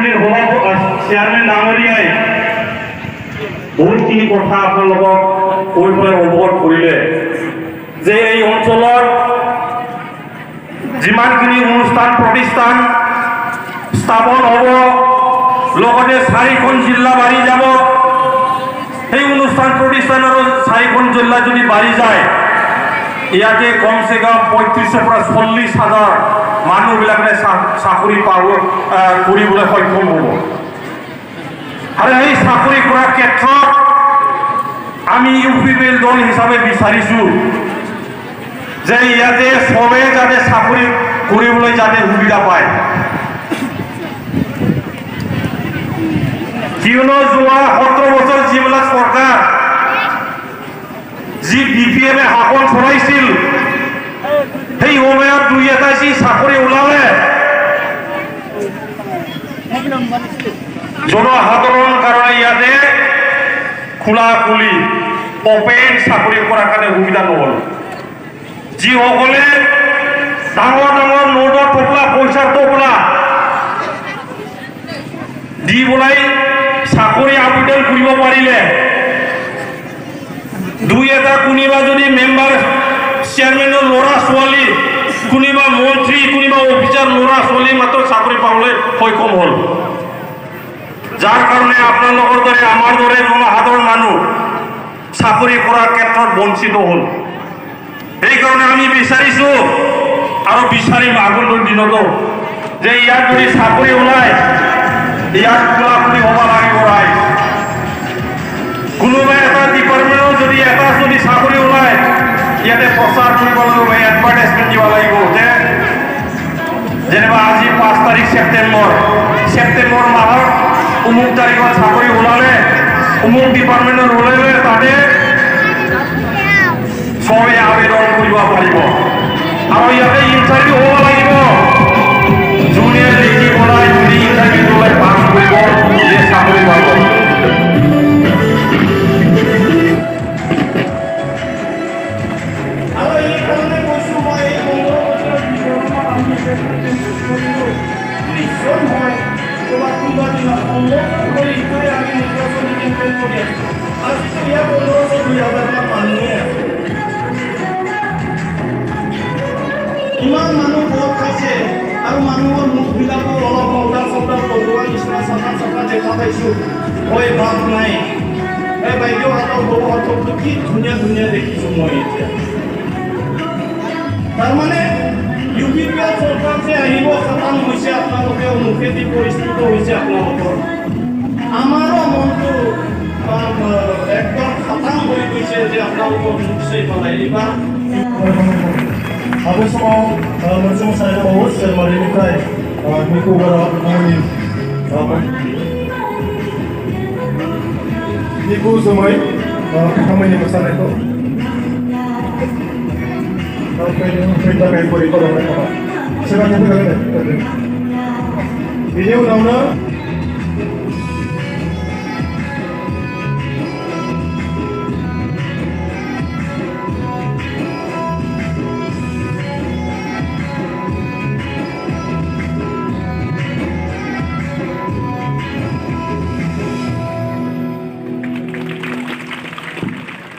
কমিটিৰ চেয়াৰমেন ডাঙৰীয়াই বহুতখিনি কথা আপোনালোকক কৈ পেলাই অৱগত কৰিলে যে এই অঞ্চলৰ যিমানখিনি অনুষ্ঠান প্ৰতিষ্ঠান স্থাপন হ'ব লগতে 4খন জিলা বাঢ়ি যাব সেই অনুষ্ঠান প্ৰতিষ্ঠান আৰু 4খন জিলা যদি বাঢ়ি যায় ইয়াতে কমচে কম 35,000 পৰা 40,000 মানুহবিলাকে চাকৰি পাব কৰিবলৈ সক্ষম হ'ব আৰু এই চাকৰি কৰাৰ ক্ষেত্ৰত আমি ইউপিপিএল দল হিচাপে বিচাৰিছোঁ যে ইয়াতে সবে যাতে চাকৰি কৰিবলৈ যাতে সুবিধা পায় কিয়নো যোৱা 17 বছৰ যিবিলাক চৰকাৰ যি বিপিএমে শাসন চলাইছিল সেই সময়ত 2-এটা যি চাকৰি ওলালে জনসাধাৰণৰ কাৰণে ইয়াতে খোলা খুলি অপেন চাকৰি কৰাৰ কাৰণে সুবিধা নহ'ল যিসকলে ডাঙৰ ডাঙৰ নোটৰ টোপলা পইচাৰ টোপলা দি পেলাই চাকৰি আবেদন কৰিব পাৰিলে 2-এটা কোনোবা যদি মেম্বাৰ চেয়াৰমেনৰ ল'ৰা ছোৱালী কোনোবা মন্ত্ৰী কোনোবা অফিচাৰ ল'ৰা ছোৱালী মাত্ৰ চাকৰি পাবলৈ সক্ষম হ'ল যাৰ কাৰণে আপোনালোকৰ দৰে আমাৰ দৰে জনসাধাৰণ মানুহ চাকৰি কৰাৰ ক্ষেত্ৰত বঞ্চিত হ'ল সেইকাৰণে আমি বিচাৰিছোঁ আৰু বিচাৰিম আগন্তুক দিনতো যে ইয়াত যদি চাকৰি ওলায় ইয়াত খোলাখুলি হ'ব লাগিব ৰাইজ কোনোবা এটা ডিপাৰ্টমেণ্টত যদি চাকৰি ওলায় ইয়াতে প্ৰচাৰ কৰিব লাগিব এডভাৰটাইজমেণ্ট দিব লাগিব যে যেনিবা আজি 5 তাৰিখ ছেপ্টেম্বৰ মাহৰ অমুক তাৰিখত চাকৰি ওলালে অমুক ডিপাৰ্টমেণ্টত ওলালে তাতে সবে আবেদন কৰিব পাৰিব আৰু ইয়াতে ইণ্টাৰভিউ হ'ব লাগিব যোনে লিখি বনাই যদি ইণ্টাৰভিউ ওলাই পাছ কৰিব যে চাকৰি পাব ইমান মানুহ ভোট খাইছে আৰু মানুহৰ মুখবিলাকো অলপ মল্ডাৰ পঢ়োৱা নিচিনা চাফা দেখা পাইছোঁ মই ভাৱ নাই এই বাইদেউ হাতৰ সৰু হাতকটো কি ধুনীয়া দেখিছোঁ মই এতিয়া তাৰমানে ইউপিপিএল চৰকাৰ যে আহিব খতম হৈছে আপোনালোকে মুখেদি পৰিস্থিত হৈছে আপোনালোকৰ আমাৰো মনটো একদম খতম হৈ গৈছে যে আপোনালোকৰ নিশ্চয় পেলাই এইবাৰ Habis semua macam saya bawa selama ini kan, minggu berapa hari, minggu semai, kami ni besar itu, kita main bori kalau mereka, sekarang kita kan, ini undang-undang